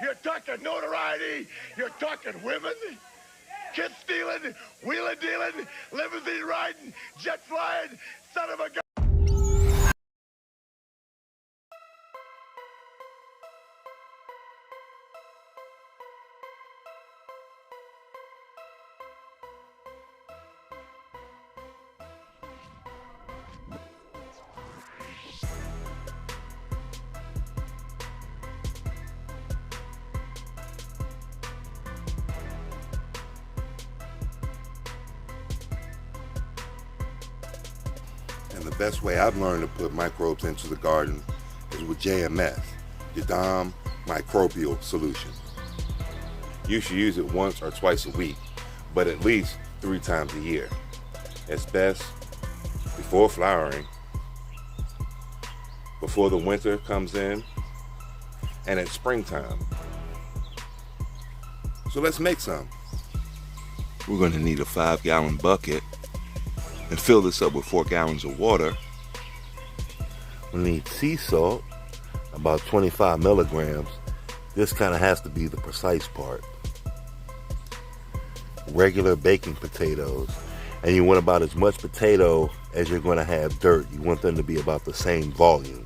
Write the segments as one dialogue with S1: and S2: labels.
S1: You're talking notoriety. You're talking women. Kid stealing, wheeling dealing, limousine riding, jet flying, son of a gun.
S2: And the best way I've learned to put microbes into the garden is with JMS, JADAM Microorganisms Solution. You should use it once or twice a week, but at least 3 times a year. It's best before flowering, before the winter comes in, and at springtime. So let's make some. We're going to need a 5-gallon bucket and fill this up with 4 gallons of water. We need sea salt, about 25 milligrams. This kind of has to be the precise part. Regular baking potatoes, and you want about as much potato as you're going to have dirt. You want them to be about the same volume.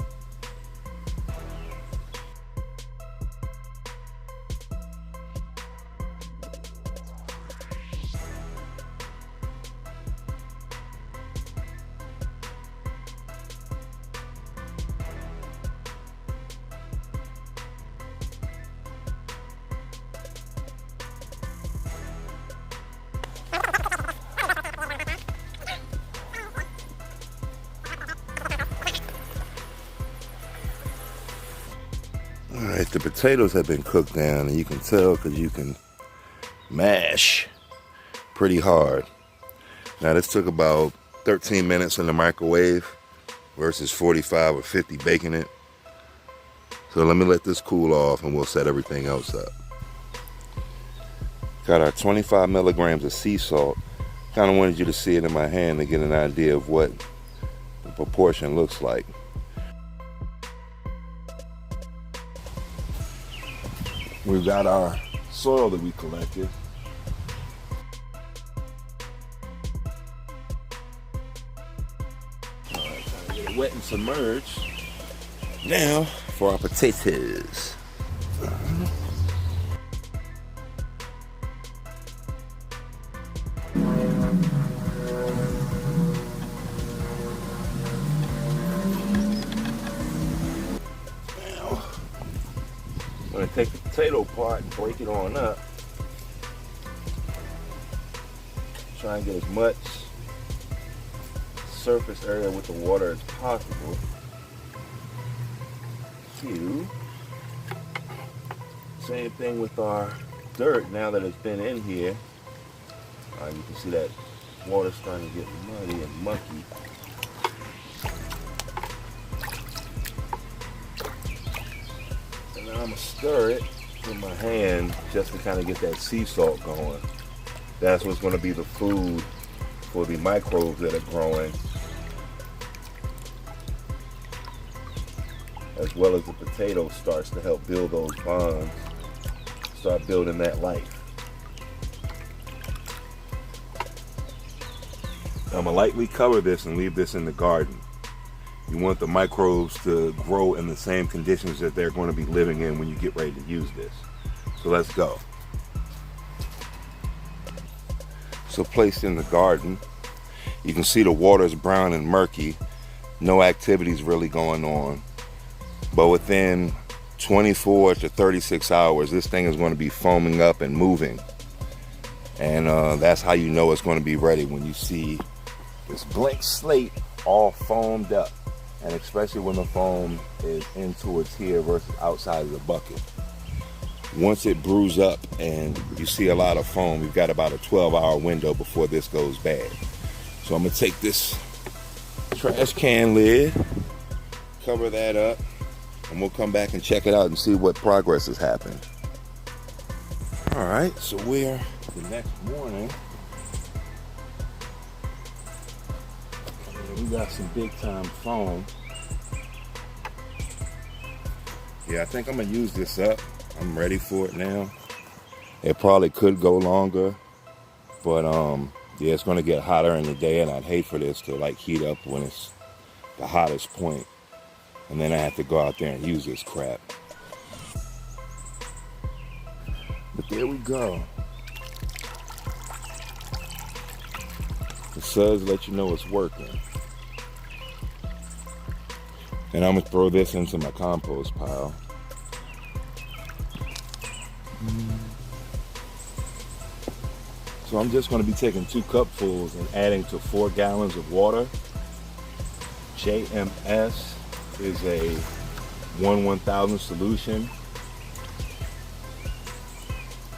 S2: Alright, the potatoes have been cooked down, and you can tell because you can mash pretty hard. Now this took about 13 minutes in the microwave versus 45 or 50 baking it. So let me let this cool off and we'll set everything else up. Got our 25 milligrams of sea salt. Kind of wanted you to see it in my hand to get an idea of what the proportion looks like. We've got our soil that we collected. All right, time to get it wet and submerged. Now for our potatoes. I'm going to take the potato part and break it on up. Try and get as much surface area with the water as possible. Same thing with our dirt now that it's been in here. You can see that water's starting to get muddy and mucky. I'm gonna stir it with my hand just to kind of get that sea salt going. That's what's going to be the food for the microbes that are growing, as well as the potato starts to help build those bonds, start building that life. I'm gonna lightly cover this and leave this in the garden. You want the microbes to grow in the same conditions that they're going to be living in when you get ready to use this. So let's go. So placed in the garden, you can see the water is brown and murky. No activities really going on. But within 24 to 36 hours, this thing is going to be foaming up and moving. And that's how you know it's going to be ready, when you see this blank slate all foamed up. And especially when the foam is in towards here versus outside of the bucket. Once it brews up and you see a lot of foam, you've got about a 12-hour window before this goes bad. So I'm gonna take this trash can lid, cover that up, and we'll come back and check it out and see what progress has happened. All right, so we're the next morning. We got some big time foam. Yeah, I think I'm gonna use this up I'm ready for it now. It probably could go longer, but yeah, it's gonna get hotter in the day, and I'd hate for this to like heat up when it's the hottest point, and then I have to go out there and use this crap. But there we go. The suds let you know it's working. And I'm gonna throw this into my compost pile. So I'm just gonna be taking 2 cupfuls and adding to 4 gallons of water. JMS is a 1/1000 solution.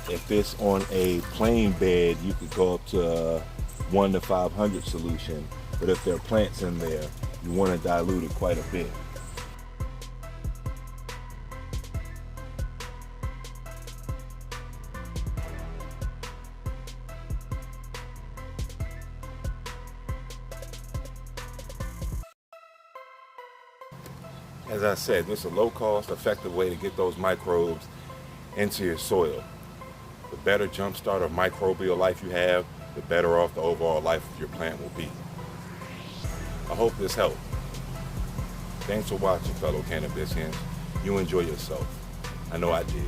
S2: If it's on a plain bed, you could go up to 1 to 500 solution. But if there are plants in there, you want to dilute it quite a bit. As I said, this is a low-cost, effective way to get those microbes into your soil. The better jumpstart of microbial life you have, the better off the overall life of your plant will be. I hope this helped. Thanks for watching, fellow Cannabisians. You enjoy yourself. I know I did.